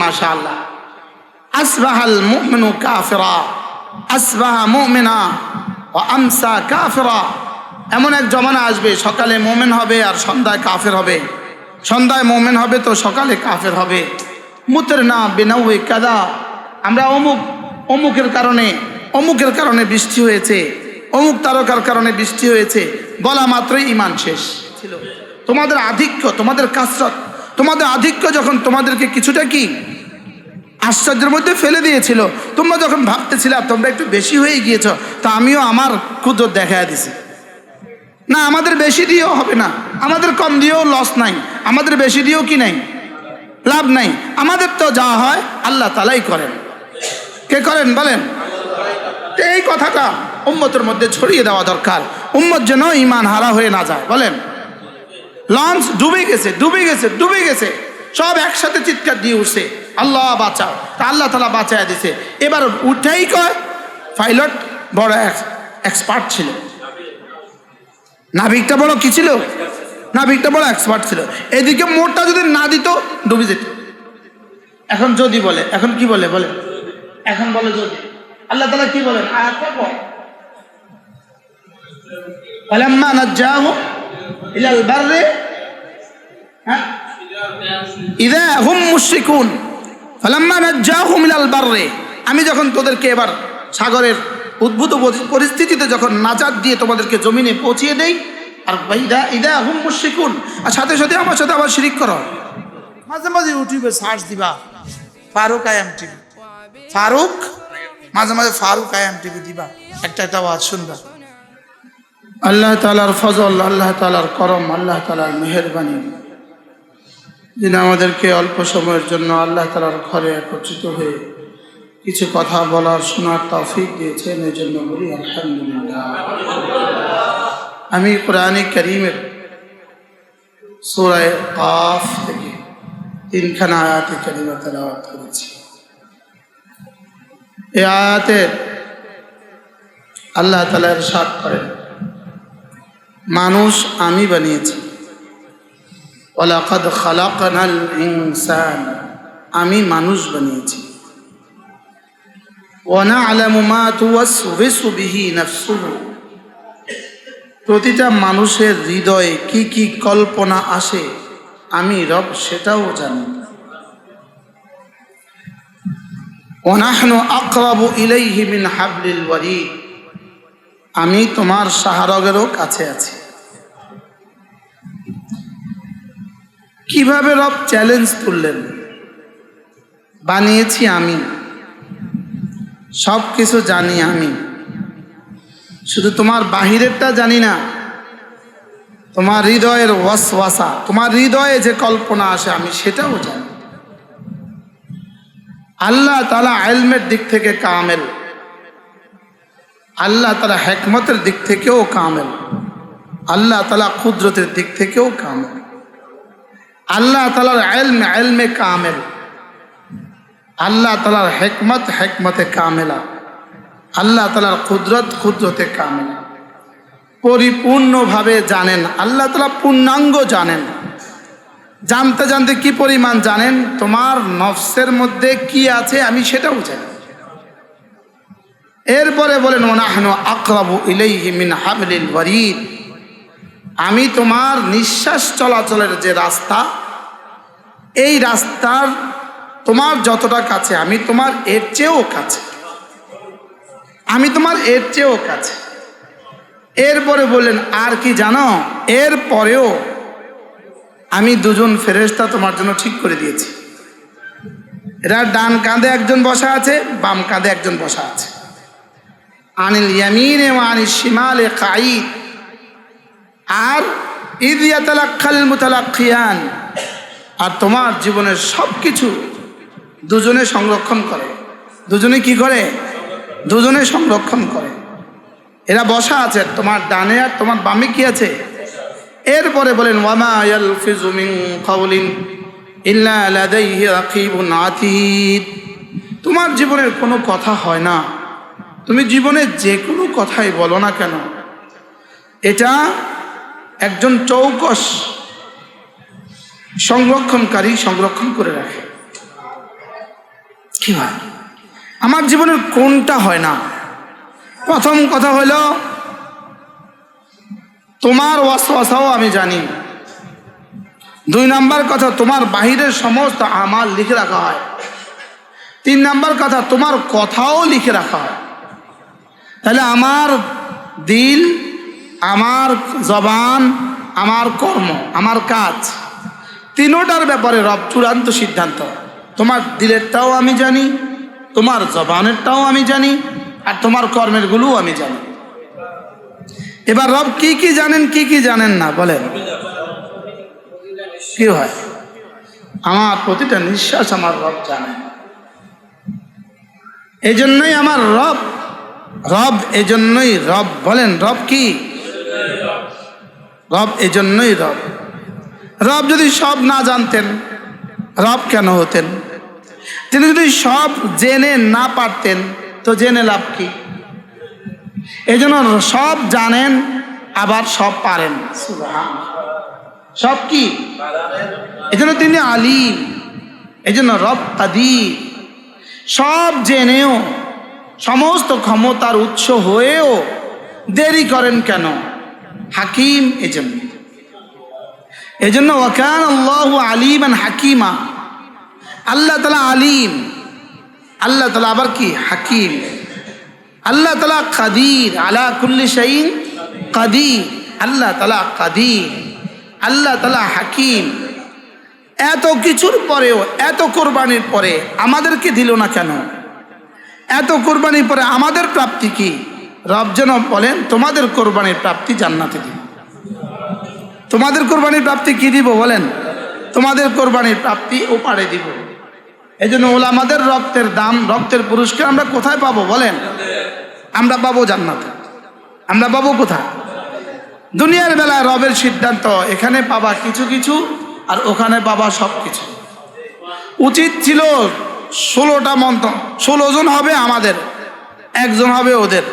মাশাআল্লাহ। আসবাহাল মুমিনু কাফিরা, আসবাহা মুমিনা ওয়া আমসা কাফিরা। এমন এক জমানা আসবে, সকালে মুমিন হবে আর সন্ধ্যায় কাফের হবে, সন্ধ্যায় মুমিন হবে তো সকালে কাফের হবে। মুতরনা বিনাউই কাদা, আমরা অমুকের কারণে বৃষ্টি হয়েছে, অমুক তারকার কারণে বৃষ্টি হয়েছে বলা মাত্রই ঈমান শেষ ছিল। তোমাদের আধিক্য, তোমাদের কাসরত, তোমাদের আধিক্য যখন তোমাদেরকে কিছুটা কি আশ্চর্যের মধ্যে ফেলে দিয়েছিল, তোমরা যখন ভাবতেছিলে তোমরা একটু বেশি হয়ে গিয়েছ, তা আমিও আমার কুদরত দেখায় দিছি। না, আমাদের বেশি দিয়েও হবে না, আমাদের কম দিয়েও লস নাই, আমাদের বেশি দিয়েও কি নাই, লাভ নাই। আমাদের তো যা হয় আল্লাহ তাআলাই করেন। কে করেন বলেন? এই কথাটা উম্মতের মধ্যে ছড়িয়ে দেওয়া দরকার, উম্মত যেন ঈমান হারা হয়ে না যায়। বলেন, লঞ্চ ডুবে গেছে, ডুবে গেছে, ডুবে গেছে, সব একসাথে চিৎকার দিয়ে উঠছে আল্লাহ বাঁচাও, তা আল্লাহ তাআলা বাঁচায় দিছে। এবার উঠেই কয় পাইলট বড় এক্সপার্ট ছিল, নাবিকটা বড় কি ছিল, নাবিকটা বড় এক্সপার্ট ছিল। এদিকে মোটটা যদি না দিত ডুবে যেত। এখন যদি বলে, এখন কি বলে, বলে এখন বলে যদি। আল্লাহ তাআলা কি বলেন আয়াতটা পড়, ফালাম্মা নাজ্জাহুম ইলাল বাররি ইযা হুম মুশরিকুন, ফালাম্মা নাজ্জাহুম ইলাল বাররি, আমি যখন তোদেরকে এবার সাগরের উদ্ভূত পরিস্থিতিতে যখন নাজাত দিয়ে তোমাদেরকে জমিনে পৌঁছিয়ে দেই, আর ইযা হুম মুশরিকুন, আর সাথে সাথে আমার সাথে আবার শিরিক করো। মাঝে মাঝে ইউটিউবে সার্চ দিবা ফারুক আইএম টিভি, ফারুক, মাঝে মাঝে ফারুক আইএম টিভি দিবা, একটা আওয়াজ শুনবা। আল্লাহ তাআলার ফজল, আল্লাহ তাআলার করম, আল্লাহ তাআলার মেহেরবানি, যিনি আমাদেরকে অল্প সময়ের জন্য আল্লাহ তাআলার ঘরে একত্রিত হয়ে কিছু কথা বলার, শোনার তৌফিক দিয়েছেন, এই জন্য বলি আলহামদুলিল্লাহ। আমি কোরআনে কারীমের সূরা কাফ থেকে 3খানা আয়াতে কারিমা তেলাওয়াত করেছি। এই আয়াতে আল্লাহ তাআলা ইরশাদ করেন, মানুষ আমি বানিয়েছি, ওয়ালাকাদ খালাকনাল ইনসান, আমি মানুষ বানিয়েছি, ওয়া না'লামু মা তুওয়াসওয়িসু বিহি নাফসুহু, প্রতিটা মানুষের হৃদয়ে কি কি কল্পনা আসে আমি রব সেটাও জানি। ওয়া নাহনু আকরাবু ইলাইহি মিন হাবলিল ওয়ারিদ, আমি তোমার শাহরগেরও কাছে আছি। কিভাবে রব চ্যালেঞ্জ তুললেন, বানিয়েছি আমি, সব কিছু জানি আমি, শুধু তোমার বাহিরেরটা জানি না, তোমার হৃদয়ের ওয়াসওয়াসা, তোমার হৃদয়ে যে কল্পনা আসে আমি সেটাও জানি। আল্লাহ তাআলা ইলমের দিক থেকে কামেল, আল্লাহ তাআলা হিকমতের দিক থেকেও কামেল, আল্লাহ তাআলা কুদরতের দিক থেকেও কামেল, আল্লাহ তাআলার ইলমে কামেল, আল্লাহ তাআলার হিকমত হিকমতে কামেলা, আল্লাহ তাআলার কুদরতে কামেলা, পরিপূর্ণভাবে জানেন। আল্লাহ তাআলা পূর্ণাঙ্গ জানেন। জানতে জানতে কি পরিমাণ জানেন, তোমার নফসের মধ্যে কি আছে আমি সেটাও জানি। এরপরে বলেন, ওয়া নাহনু আকরাবু ইলাইহি মিন হাবলিল ওয়ারিদ, আমি তোমার নিঃশ্বাস চলাচলের যে রাস্তা, এই রাস্তার তোমার যতটা কাছে আমি তোমার এর চেয়েও কাছে, আমি তোমার এর চেয়েও কাছে। এরপরে বললেন আর কি জানো, এর পরেও আমি দুজন ফেরেশতা তোমার জন্য ঠিক করে দিয়েছি। এরা ডান কাঁধে একজন বসা আছে, বাম কাঁধে একজন বসা আছে। আনিল ইয়ামিনে ওয়া আনিশ শিমালে কাঈদ, আর ইয ইয়াতালাক্কাল মুতালাক্কিয়ান, আর তোমার জীবনের সব কিছু দুজনে সংরক্ষণ করে। দুজনে কি করে? দুজনে সংরক্ষণ করে। এরা বসা আছে, তোমার ডানে আর তোমার বামে কি আছে। এরপরে বলেন, ওয়ামা ইয়ালফিজু মিন কাওলিন ইল্লা লাদাইহি রাকিবুন আতীদ, তোমার জীবনের কোনো কথা হয় না, তুমি জীবনে যে কোনো কথাই বলো না কেন, এটা একজন চৌকস সংরক্ষণকারী সংরক্ষণ করে রাখে। কি হয়? আমার জীবনের কোনটা হয় না? প্রথম কথা হলো তোমার ওয়াসওয়াসাও আমি জানি। 2 নাম্বার কথা, তোমার বাহিরের সমস্ত আমাল লিখে রাখা হয়। 3 নাম্বার কথা, তোমার কথাও লিখে রাখা হয়। তাহলে আমার দিল, আমার জবান, আমার কর্ম, আমার কাজ, তিনোটার ব্যাপারে রব চূড়ান্ত সিদ্ধান্ত। তোমার দিলেরটাও আমি জানি, তোমার জবানেরটাও আমি জানি, আর তোমার কর্মেরগুলোও আমি জানি। এবার রব কি কি জানেন, কি কি জানেন না বলেন? কি হয়? আমার প্রতিটা নিঃশ্বাস আমার রব জানেন। এই জন্যই আমার রব, রব এই জন্যই রব। বলেন রব কি? রব এই জন্যই রব। রব যদি সব না জানতেন রব কেন হতেন? তিনি যদি সব জেনে না পারতেন তো জেনে লাভ কি? এই জন্য সব জানেন আবার সব পারেন। সব কি? এই জন্য তিনি আলিম, এই জন্য রব কাদির। সব জেনেও, সমস্ত ক্ষমতার উৎস হয়েও দেরি করেন কেন? হাকিম। এই জন্য ওয়াকান আল্লাহু আলিমান হাকিমা। আল্লাহ তাআলা আলিম, আল্লাহ তাআলা আবার কি? হাকিম। আল্লাহ তাআলা কাদির, আলা কুল্লি শাইইন কাদির। আল্লাহ তাআলা কাদির, আল্লাহ তাআলা হাকিম। এত কিছুর পরেও, এত কোরবানির পরে আমাদেরকে দিল না কেন? এত কোরবানির পরে আমাদের প্রাপ্তি কি? রব যেন বলেন তোমাদের কোরবানির প্রাপ্তি জান্নাতে দিব। তোমাদের কোরবানির প্রাপ্তি কি দিব বলেন? তোমাদের কোরবানির প্রাপ্তি ওপারে দিব। এই জন্য ওলামাদের রক্তের দাম, রক্তের পুরস্কার আমরা কোথায় পাবো বলেন? আমরা পাবো জান্নাতে। আমরা পাবো কোথায়? দুনিয়ার বেলায় রবের সিদ্ধান্ত, এখানে পাবা কিছু কিছু আর ওখানে পাবা সব কিছু। উচিত ছিল 16টা মন্ত্র, 16 জন হবে আমাদের, 1 জন হবে ওদের।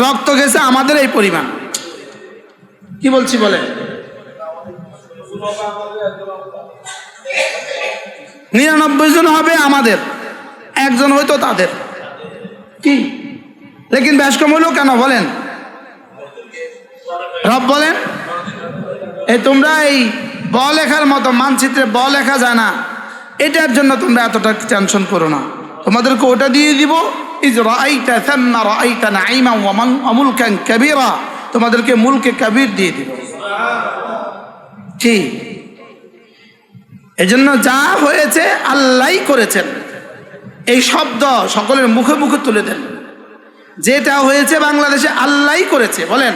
রক্ত গেছে আমাদের এই পরিমাণ। কি বলছি বলেন? 99 জন হবে আমাদের, 1 জন হয়তো তাদের। কি লেকিন বেশ কম হলো কেন বলেন? রব বলেন এই তোমরা এই ব লেখার মতো মানচিত্রে ব লেখা যায় না, এটার জন্য তোমরা এতটা টেনশন করো না, তোমাদেরকে ওটা দিয়ে দিব। ইজ রাআইতা সাম্মা রাআইতা নাঈমা ওয়া মুলকান কাবীরা, তোমাদেরকে মুলকে কবির দিয়ে দিব। ঠিক এজন্য যা হয়েছে আল্লাহই করেছেন, এই শব্দ সকলের মুখে মুখে তুলে দেন। যেটা হয়েছে বাংলাদেশে আল্লাহই করেছে বলেন।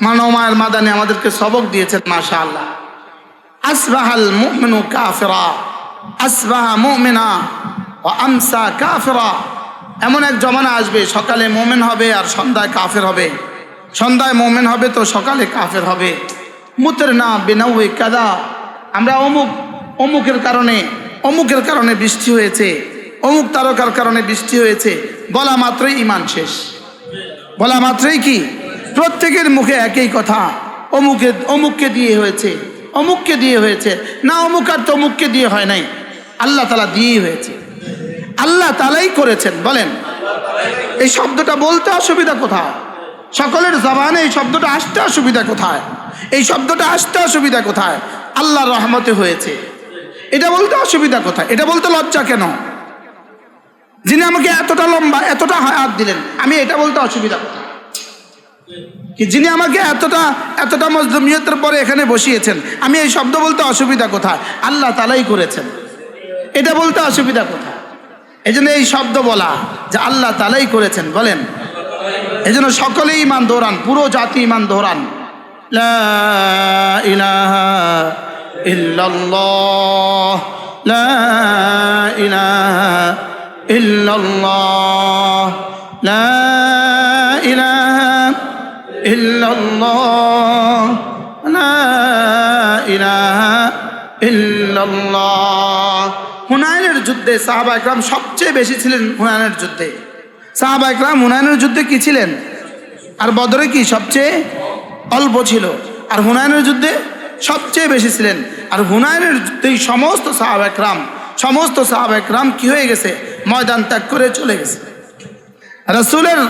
মানমায়ের মাদানি আমাদেরকে সবক দিয়েছেন মাশাআল্লাহ। আসবাহাল মুমিনু কাফিরা, আসবাহা মুমিনা ওয়া আমসা কাফিরা। এমন এক জমানা আসবে সকালে মুমিন হবে আর সন্ধ্যায় কাফের হবে, সন্ধ্যায় মুমিন হবে তো সকালে কাফের হবে। মুতরনা বিনাউই কাদা, আমরা অমুকের কারণে বৃষ্টি হয়েছে, অমুক তারকার কারণে বৃষ্টি হয়েছে, বলা মাত্রই ঈমান শেষ। বলা মাত্রই কি? প্রত্যেকের মুখে একই কথা, অমুককে দিয়ে হয়েছে, অমুককে দিয়ে হয়েছে না, অমুক আর তমুককে দিয়ে হয় নাই, আল্লাহ তাআলা দিয়েই হয়েছে, আল্লাহ তাআলাই করেছেন বলেন। এই শব্দটা বলতে অসুবিধা কোথায়? সকলের জবানে এই শব্দটা আসতে অসুবিধা কোথায়? এই শব্দটা আসতে অসুবিধা কোথায়? আল্লাহর রহমতে হয়েছে, এটা বলতে অসুবিধা কোথায়? এটা বলতে লজ্জা কেন? যিনি আমাকে এতটা লম্বা, এতটা হায়াত দিলেন, আমি এটা বলতে অসুবিধা কোথায়? কি যিনি আমাকে এতটা মজলুমিয়তের পরে এখানে বসিয়েছেন, আমি এই শব্দ বলতে অসুবিধা কোথায়? আল্লাহ তাআলাই করেছেন, এটা বলতে অসুবিধা কোথায়? এই জন্য এই শব্দ বলা যে আল্লাহ তাআলাই করেছেন বলেন। এই জন্য সকলেই ঈমান দৌড়ান, পুরো জাতি ঈমান দৌড়ান। লা ইলাহা ইল্লাল্লাহ, লা ইলাহা ইল্লাল্লাহ, লা ইলাহা ইল্লাল্লাহ, লা ইলাহা ইল্লাল্লাহ। হুনাইনের যুদ্ধে সাহাবা একরাম সবচেয়ে বেশি ছিলেন। হুনাইনের যুদ্ধে সাহাবা একরাম হুনাইনের যুদ্ধে কি ছিলেন? আর বদরে কি সবচেয়ে অল্প ছিল, আর হুনাইনের যুদ্ধে সবচেয়ে বেশি ছিলেন। আর হুনাইনের যুদ্ধে সমস্ত সাহাবা একরাম সমস্ত সাহাবা একরাম কি হয়ে গেছে, ময়দান ত্যাগ করে চলে গেছে। রাসূলের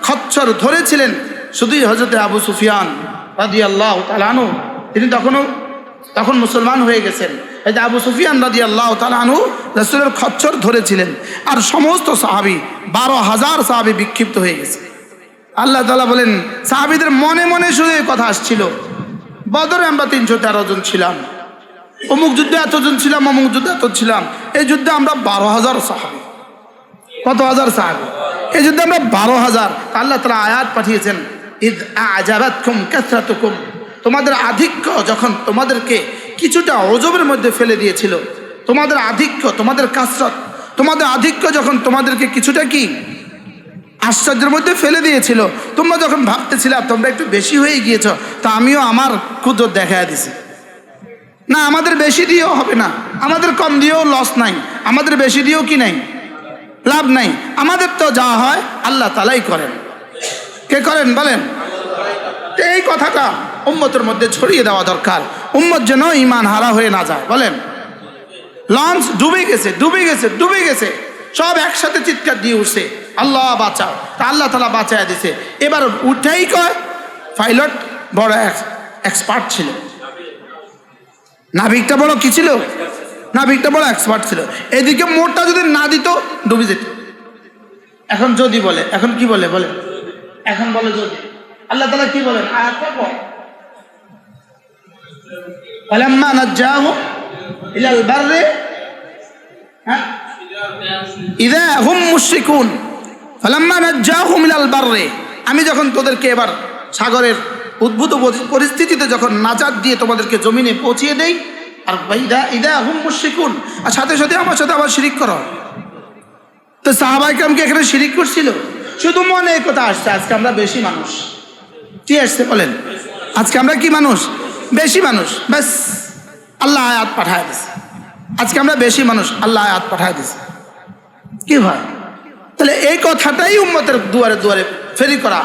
খচ্চর ধরেছিলেন শুধুই হযরতে আবু সুফিয়ান রাদিয়াল্লাহু তাআলা আনহু, তিনি তখন মুসলমান হয়ে গেছেন। এই যে আবু সুফিয়ান রাদিয়াল্লাহু তাআলা আনহু রাসূলের খচ্চর ধরেছিলেন, আর সমস্ত সাহাবী 12,000 সাহাবী বিক্ষিপ্ত হয়ে গেছে। আল্লাহ তাআলা বলেন সাহাবীদের মনে মনে শুধু এই কথা আসছিল, বদরে আমরা 313 জন ছিলাম, অমুক যুদ্ধে এতজন ছিলাম, অমুক যুদ্ধে এত ছিলাম, এই যুদ্ধে আমরা 12,000 সাহাবী। কত হাজার সাহাবী? এই যুদ্ধে আমরা 12,000। আল্লাহ তাআলা আয়াত পাঠিয়েছেন, ইদ আ'জাবাতকুম কাসরাতুকুম, তোমাদের আধিক্য যখন তোমাদেরকে কিছুটা ওজবের মধ্যে ফেলে দিয়েছিল, তোমাদের আধিক্য, তোমাদের কাসরত, তোমাদের আধিক্য যখন তোমাদেরকে কিছুটা কি আশ্চর্যের মধ্যে ফেলে দিয়েছিল, তোমরা যখন ভাবতেছিলা তোমরা একটু বেশি হয়ে গিয়েছ, তা আমিও আমার কুদরত দেখায়া দিছি। না, আমাদের বেশি দিয়েও হবে না, আমাদের কম দিয়েও লস নাই, আমাদের বেশি দিয়েও কি নাই, লাভ নাই। আমাদের তো যা হয় আল্লাহ তাআলাই করেন। কে করেন বলেন? এই কথাটা উম্মতের মধ্যে ছড়িয়ে দেওয়া দরকার, উম্মত যেন ঈমান হারা হয়ে না যায়। বলেন, লঞ্চ ডুবে গেছে, ডুবে গেছে, ডুবে গেছে, সব একসাথে চিৎকার দিয়ে উঠছে, আল্লাহ বাঁচাও। তা আল্লাহ তাআলা বাঁচায় দিছে। এবার উঠেই কয় পাইলট বড় এক্সপার্ট ছিল, নাবিকটা বড় কি ছিল, নাবিকটা বড় এক্সপার্ট ছিল। এদিকে মোটটা যদি না দিত ডুবে যেত। এখন যদি বলে, এখন কি বলে বলে, এখন বলে যদি। আল্লাহ তাআলা কি বলেন আয়াতটা পড়, ফালাম্মা নাজ্জাহুম ইলাল বাররি ইযা হুম মুশরিকুন, ফালাম্মা নাজ্জাহুম ইলাল বাররি, আমি যখন তোদেরকে এবার সাগরের উদ্ভূত পরিস্থিতিতে যখন নাজাত দিয়ে তোমাদেরকে জমিনে পৌঁছিয়ে দেই, আর ইযা হুম মুশরিকুন, আর সাথে সাথে আমার সাথে আবার শিরিক করো। তো সাহাবায়ে কেরাম কি এখানে শিরিক করছিল? শুধু মনে এই কথা আসছে, আজকে আমরা বেশি মানুষ। কি আসছে বলেন? আজকে আমরা কি মানুষ? বেশি মানুষ। ব্যাস আল্লাহ আয়াত পাঠায় দিছে, আজকে আমরা বেশি মানুষ, আল্লাহ আয়াত পাঠায় দিছে। কি হয় তাহলে? এই কথাটাই উম্মতের দুয়ারে দুয়ারে ফেরি করা,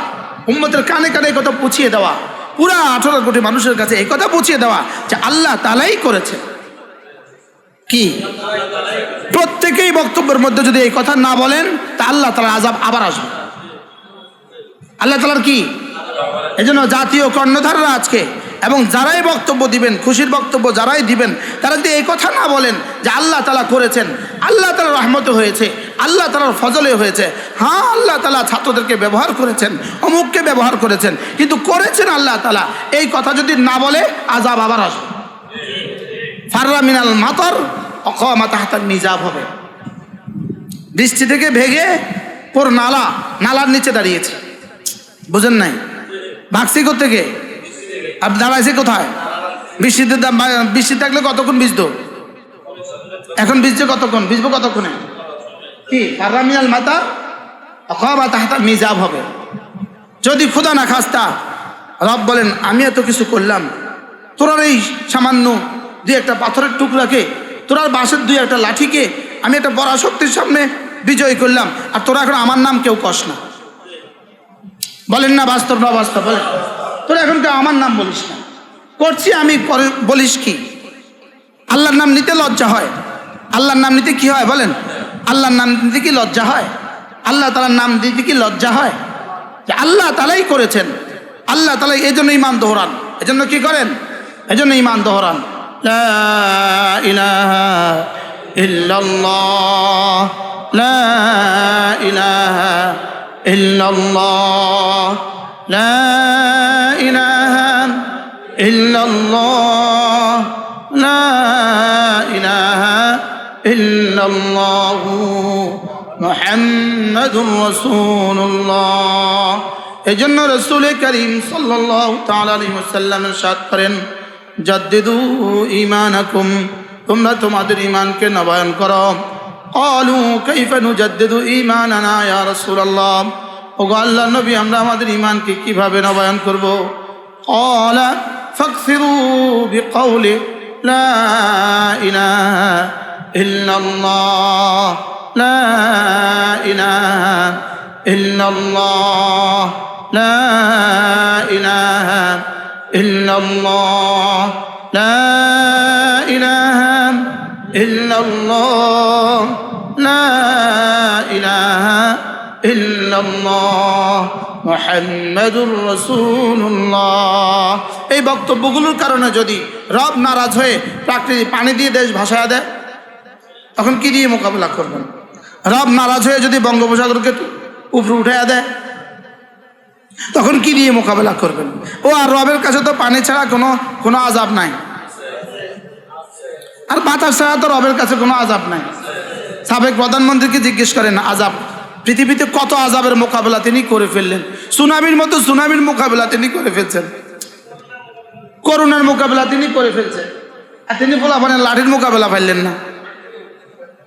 উম্মতের কানে কানে এই কথা পৌঁছিয়ে দেওয়া, পুরা 18 কোটি মানুষের কাছে এই কথা পৌঁছিয়ে দেওয়া যে আল্লাহ তাআলাই করেছে। কি প্রত্যেকেই বক্তব্যের মধ্যে যদি এই কথা না বলেন, তা আল্লাহ তাআলার আযাব আবার আসবে। আল্লাহ তাআলার কি? এজন্য জাতীয় কর্ণধাররা আজকে এবং যারাই বক্তব্য দিবেন, খুশির বক্তব্য যারাই দিবেন, তারা যদি এই কথা না বলেন যে আল্লাহ তাআলা করেছেন, আল্লাহ তাআলার রহমতে হয়েছে, আল্লাহ তাআলার ফজলে হয়েছে, হ্যাঁ আল্লাহ তাআলা ছাত্রদেরকে ব্যবহার করেছেন, অমুককে ব্যবহার করেছেন, কিন্তু করেছেন আল্লাহ তাআলা, এই কথা যদি না বলে আযাব আবার আসবে। ফাররা মিনাল মাতর অকামা তাহতাল মিজাব হবে। বৃষ্টি থেকে ভেগে পুর নালার নিচে দাঁড়িয়েছে, বুঝেন নাই? ভাগছি কোত্থেকে? আপনি দাঁড়াইছে কোথায়? বৃষ্টি থাকলে কতক্ষণ ভিজতো, এখন ভিজছে কতক্ষণ, ভিজবো কতক্ষণে? কি ফাররা মিনাল মাতর অকামা তাহতাল মিজাব হবে। যদি খোদা না খাস্তা রব বলেন আমি এত কিছু করলাম, তোরার এই সামান্য দুই একটা পাথরের টুকরাকে, তোরার বাঁশের দুই একটা লাঠিকে আমি একটা বড় শক্তির সামনে বিজয় করলাম, আর তোরা এখন আমার নাম কেউ কস না, বলেন না বাস্তব না বাস্তব? বলেন, তোরা এখন কেউ আমার নাম বলিস না, করছি আমি বলিস কি? আল্লাহর নাম নিতে লজ্জা হয়? আল্লাহর নাম নিতে কি হয় বলেন? আল্লাহর নাম নিতে কি লজ্জা হয়? আল্লাহ তাআলার নাম দিতে কি লজ্জা হয়? যে আল্লাহ তাআলাই করেছেন, আল্লাহ তাআলা এই জন্য ঈমান দোহরান, এজন্য কি করেন? এজন্য ঈমান দোহরান, লা ইলাহা ইল্লাল্লাহ, লা ইলাহা ইল্লাল্লাহ, লা ইলাহা ইল্লাল্লাহ, লা ইলাহা ইল্লাল্লাহু মুহাম্মাদুর রাসূলুল্লাহ। এজন্য রাসূল করিম সাল্লাল্লাহু তাআলা আলাইহি ওয়াসাল্লাম ইরশাদ করেন, জাদ্দিদু ঈমানাকুম, তোমরা তোমাদের ঈমানকে নবায়ন করো। ক্বালু কাইফা নুজাদ্দিদু ঈমানানা ইয়া রাসূলুল্লাহ, ওগো আল্লাহর নবী আমরা আমাদের ঈমানকে কিভাবে নবায়ন করব? ক্বালা ফাকসিরু বিকাউলি লা ইলাহা ইল্লাল্লাহ, লা ইলাহা ইল্লাল্লাহ, লা ইলাহা ইল্লাল্লাহ, লা ইলাহা ইল্লাল্লাহ লা ইলাহা ইল্লাল্লাহ মুহাম্মাদুর রাসূলুল্লাহ। এই বক্তব্যগুলোর কারণে যদি রব নারাজ হয়ে প্রাকৃতিক পানি দিয়ে দেশ ভাসায় দেয়, তখন কি দিয়ে মোকাবেলা করবেন? রব নারাজ হয়ে যদি বঙ্গোপসাগরকে উপরে উঠাইয়া দেয়, তখন কি দিয়ে মোকাবেলা করবেন? ও আর রবের কাছে তো পানি ছাড়া কোনো আযাব নাই, আর বাতাস ছাড়া তো রবের কাছে কোনো আযাব নাই। সাবেক প্রধানমন্ত্রীকে জিজ্ঞেস করেন আযাব, পৃথিবীতে কত আযাবের মোকাবেলা তিনি করে ফেললেন। সুনামির মতো সুনামির মোকাবেলা তিনি করে ফেলছেন, করোনার মোকাবেলা তিনি করে ফেলছেন, আর তিনি বলা লাঠির মোকাবেলা পাইলেন না।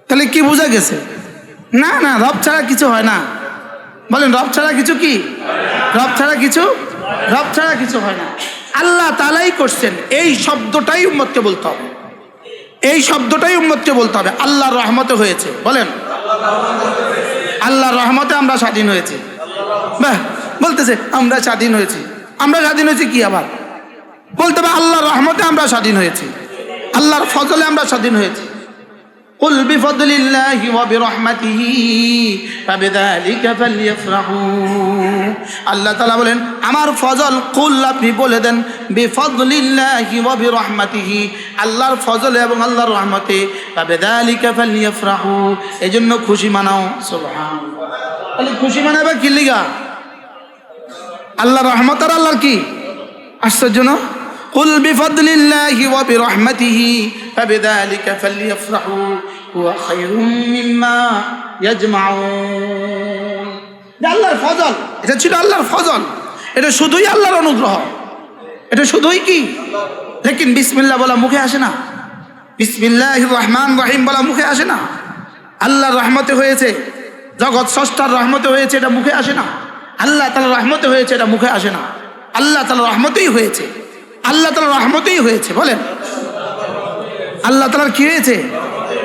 তাহলে কি বোঝা গেছে? না না, রব ছাড়া কিছু হয় না। বলেন রব ছাড়া কিছু কি? রব ছাড়া কিছু হয় না। আল্লাহ তাআলাই করছেন, এই শব্দটাই উম্মতকে বলতে হবে, এই শব্দটাই উম্মতকে বলতে হবে। আল্লাহর রহমতে হয়েছে, বলেন আল্লাহর রহমতে আমরা স্বাধীন হয়েছি। বাহ, বলতেছে আমরা স্বাধীন হয়েছি। আমরা স্বাধীন হয়েছি কি? আবার বলতে হবে আল্লাহর রহমতে আমরা স্বাধীন হয়েছি, আল্লাহর ফজলে আমরা স্বাধীন হয়েছি। কুল বিফদলিল্লাহি ওয়া বিরহমাতিহি ফাবিযালিকা ফালইফরাহু। আল্লাহ তাআলা বলেন আমার ফজল, কুল আপনি বলে দেন, বিফদলিল্লাহি ওয়া বিরহমাতিহি, আল্লাহর ফজলে এবং আল্লাহর রহমতে, ফাবিযালিকা ফালইফরাহু, এজন্য খুশি মানাও। সুবহানাল্লাহ। তাহলে খুশি মানাবে কি লিগা? আল্লাহর রহমত আর আল্লাহর কি? আশ্চর্য না? কুল বিফদলিল্লাহি ওয়া বিরহমাতিহি ফাবিযালিকা ফালইফরাহু হুয়া খায়রুম মিম্মা ইয়াজমাউন। আল্লাহর ফজল, এটা ছিল আল্লাহর ফজল, এটা শুধুই আল্লাহর অনুগ্রহ, এটা শুধুই কি? লেকিন বিসমিল্লাহ বলা মুখে আসে না, বিসমিল্লাহির রহমানির রহিম বলা মুখে আসে না। আল্লাহর রহমতে হয়েছে, জগৎ স্রষ্টার রহমতে হয়েছে, এটা মুখে আসে না। আল্লাহ তাআলার রহমতে হয়েছে, এটা মুখে আসে না। আল্লাহ তাআলার রহমতেই হয়েছে, আল্লাহ তাআলার রহমতেই হয়েছে। বলেন আল্লাহ তাআলার কি হয়েছে?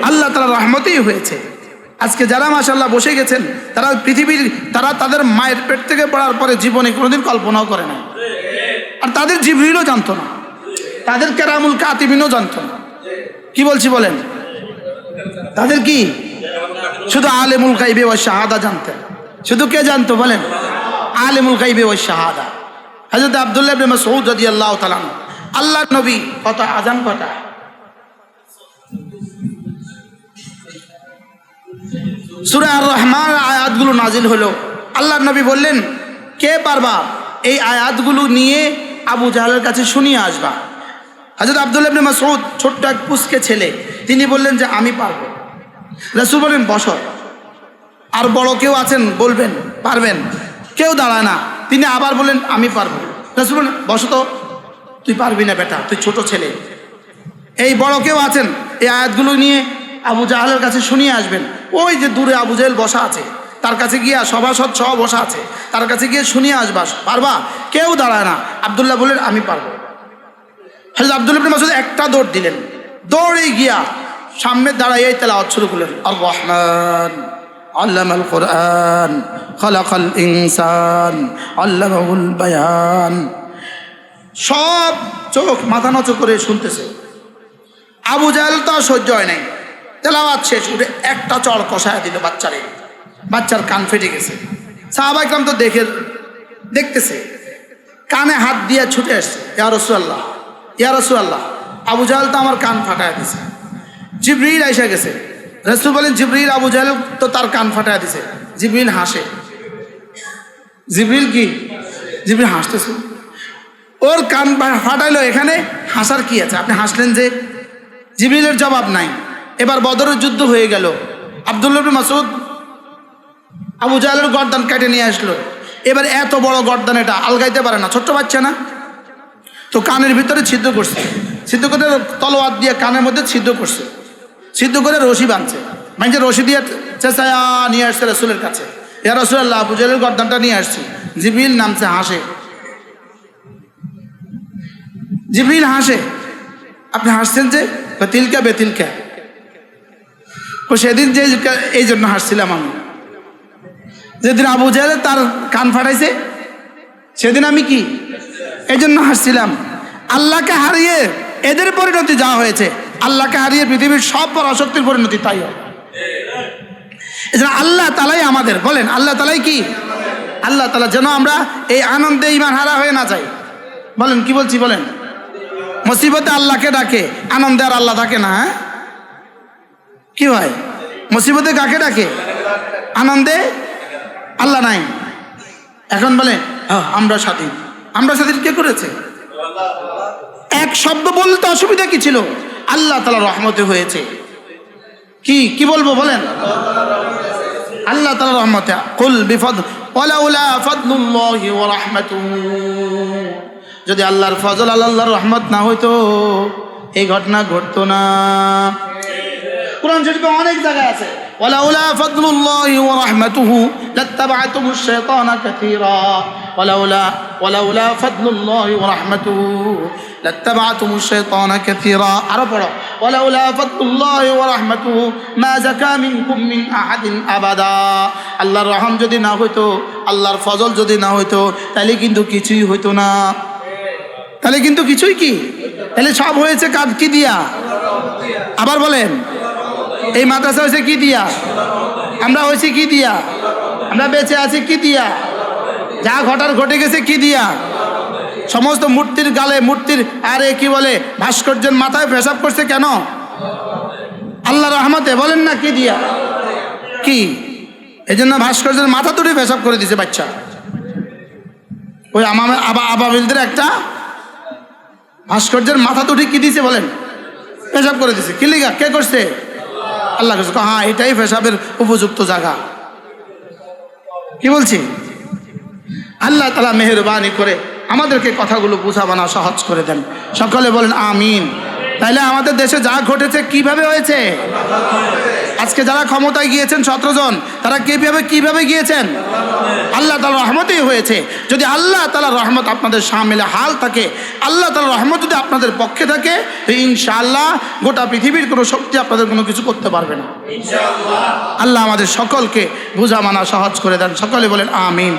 আল্লাহ তাআলার রহমতেই হয়েছে। আজকে যারা মাশাআল্লাহ বসে গেছেন, তারা তারা তাদের মায়ের পেট থেকে পড়ার পরে জীবনে কোনোদিন কল্পনাও করে না, আর তাদের জিবরিলও জানতো না, তাদের কেরামুল কাতিবিনও জানতো না। কি বলছি বলেন? তাদের কি শুধু আলেমুল গায়বে ওয়া শাহাদা জানতেন। শুধু কে জানতো বলেন? আলেমুল গায়বে ওয়া শাহাদা। হযরত আব্দুল্লাহ ইবনে মাসউদ রাদিয়াল্লাহু তাআলা, আল্লাহর নবী কত আযান কটা? সূরা আর রহমান আয়াতগুলো নাজিল হলো, আল্লাহর নবী বললেন কে পারবা এই আয়াতগুলো নিয়ে আবু জাহলের কাছে শুনিয়ে আসবা। হযরত আব্দুল্লাহ ইবনে মাসউদ ছোট্ট এক পুচকে ছেলে, তিনি বললেন যে আমি পারবো। রাসূল বলেন বসো। আর বড় কেউ আছেন বলবেন পারবেন, কেউ দাঁড়ায় না, তিনি আবার বললেন আমি পারবো। রাসূল বলেন বসো তো, তুই পারবি না বেটা, তুই ছোট ছেলে। এই বড় কেউ আছেন, এই আয়াতগুলো নিয়ে আবু জাহলের কাছে শুনিয়ে আসবেন। ওই যে দূরে আবু জাহেল বসা আছে, তার কাছে গিয়া সভাসদ সহ বসা আছে, তার কাছে গিয়ে শুনিয়ে আসবা। পারবা? কেউ দাঁড়ায় না। আব্দুল্লাহ বললেন আমি পারবো। হযরত আব্দুল্লাহ ইবনে মাসউদ একটা দৌড় দিলেন, দৌড়ে গিয়া সামনে দাঁড়াইয়াই তেলাওয়াত শুরু করলেন, আর রহমান আল্লামাল কুরআন খালাকাল ইনসান আল্লামাহুল বায়ান। সব চোখ মাথা নত করে শুনতেছে। আবু জাহেল তো সহ্য হয় নাই, তেলাওয়াত শেষ করে একটা চড় কষায় দিল বাচ্চারে, বাচ্চার কান ফেটে গেছে। সাহাবা ইকরাম তো দেখতেছে, কানে হাত দিয়ে ছুটে আসছে, ইয়া রাসূলুল্লাহ, ইয়া রাসূলুল্লাহ, আবু জাহেল তো আমার কান ফাটায় দিছে। জিবরিল আইসা গেছে। রাসূল বলেন জিবরিল আবু জাহেল তো তার কান ফাটায় দিছে। জিবরিল হাসে। জিবরিল কি? জিবরিল হাসতেছে। ওর কান ফাটাইলো, এখানে হাসার কি আছে? আপনি হাসলেন যে? জিবরিলের জবাব নাই। এবার বদরের যুদ্ধ হয়ে গেল। আব্দুল্লাহ ইবনে মাসউদ আবু জাহেলের গর্দান কেটে নিয়ে আসলো। এবার এত বড় গর্দান, এটা আলগাইতে পারে না, ছোট্ট বাচ্চা না, তো কানের ভিতরে ছিদ্র করছে, ছিদ্র করে তলোয়ার দিয়ে কানের মধ্যে ছিদ্র করছে, ছিদ্র করে রশি বাঁধছে, মানে রশি দিয়ে চেঁচায়া নিয়ে আসছে রাসূলের কাছে। ইয়া রাসূলুল্লাহ, আবু জাহেলের গর্দানটা নিয়ে আসছি। জিবরিল নামছে, হাসে। জিবরিল হাসে, আপনি হাসছেন যে? তিলকা বেতিলকা। সেদিন যে এই জন্য হাসছিলাম আমি, যেদিন আবু জাহেল তার কান ফাটাইছে সেদিন আমি কি এই জন্য হাসছিলাম। আল্লাহকে হারিয়ে এদের পরিণতি যা হয়েছে, আল্লাহকে হারিয়ে পৃথিবীর সব বড় অশক্তির পরিণতি তাই হয়। এজন্য আল্লাহ তালাই আমাদের, বলেন আল্লাহ তালাই কি? আল্লাহ তালা যেন আমরা এই আনন্দে ঈমান হারা হয়ে না যাই। বলেন কি বলছি বলেন? মুসিবতে আল্লাহকে ডাকে, আনন্দে আর আল্লাহ থাকে না। হ্যাঁ কি হয়? মুসিবতে কাকে ডাকে? আনন্দে আল্লাহ নাই। এখন বলে আমরা স্বাধীন। আমরা স্বাধীন কে করেছে? এক শব্দ বলতে অসুবিধা কি ছিল? আল্লাহ তাআলার রহমতে হয়েছে। কি কি বলবো বলেন? আল্লাহ তাআলার রহমতে। কুল বিফদ ওয়ালাউলা ফাদলুল্লাহি ওয়া রাহমাতুহু, যদি আল্লাহর ফজল আল্লাহর রহমত না হইতো এই ঘটনা ঘটতো না। কোরআন শরীফে অনেক জায়গায় আছে ওয়ালাউলা ফাদলুল্লাহি ওয়া রাহমাতুহু লাত্তাবা'তুমুশ শাইতানা কাসীরা, ওয়ালাউলা ফাদলুল্লাহি ওয়া রাহমাতুহু লাত্তাবা'তুমুশ শাইতানা কাসীরা। আরো পড়ো ওয়ালাউলা ফাদলুল্লাহি ওয়া রাহমাতুহু মা যাকা মিনকুম মিন আহাদিন আবাদা। আল্লাহর রহম যদি না হইতো, আল্লাহর ফজল যদি না হইতো, তাহলে কিন্তু কিছুই হইতো না। তাহলে কিন্তু কিছুই কি? তাহলে সব হয়েছে কাজ কি দিয়া? আবার বলেন, এই মাদ্রাসা হয়েছে কি দিয়া? আমরা হয়েছি কি দিয়া? আমরা বেঁচে আছি কি দিয়া? যা ঘটার ঘটে গেছে কি দিয়া? সমস্ত মূর্তির গালে, মূর্তির আরে কি বলে ভাস্কর্যের মাথায় পেশাব করছে কেন? আল্লাহ রহমতে। বলেন না কি দিয়া? কি এই জন্য ভাস্কর্যের মাথা তুলে পেশাব করে দিছে বাচ্চা। ওই আবাবিলদের একটা ভাস্কর্যের মাথা তুলে কি দিছে বলেন? পেশাব করে দিছে। কি লিগা? কে করছে? আল্লাহ করছে। হ্যাঁ এটাই পেশাবের উপযুক্ত জায়গা। কি বলছি? আল্লাহ তাআলা মেহেরবানি করে আমাদেরকে কথাগুলো বুঝাবানা সহজ করে দেন। সকলে বলেন আমিন। তাইলে আমাদের দেশে যা ঘটেছে কিভাবে হয়েছে? আজকে যারা ক্ষমতায় গিয়েছেন 17 জন, তারা কিভাবে গিয়েছেন? আল্লাহ তাআলার রহমতেই হয়েছে। যদি আল্লাহ তাআলার রহমত আপনাদের সামনে হাল থাকে, আল্লাহ তাআলার রহমত যদি আপনাদের পক্ষে থাকে, ইনশাআল্লাহ গোটা পৃথিবীর কোনো শক্তি আপনাদের কোনো কিছু করতে পারবে না ইনশাআল্লাহ। আল্লাহ আমাদের সকলকে বুঝা মানা সহজ করে দেন। সকলে বলেন আমিন।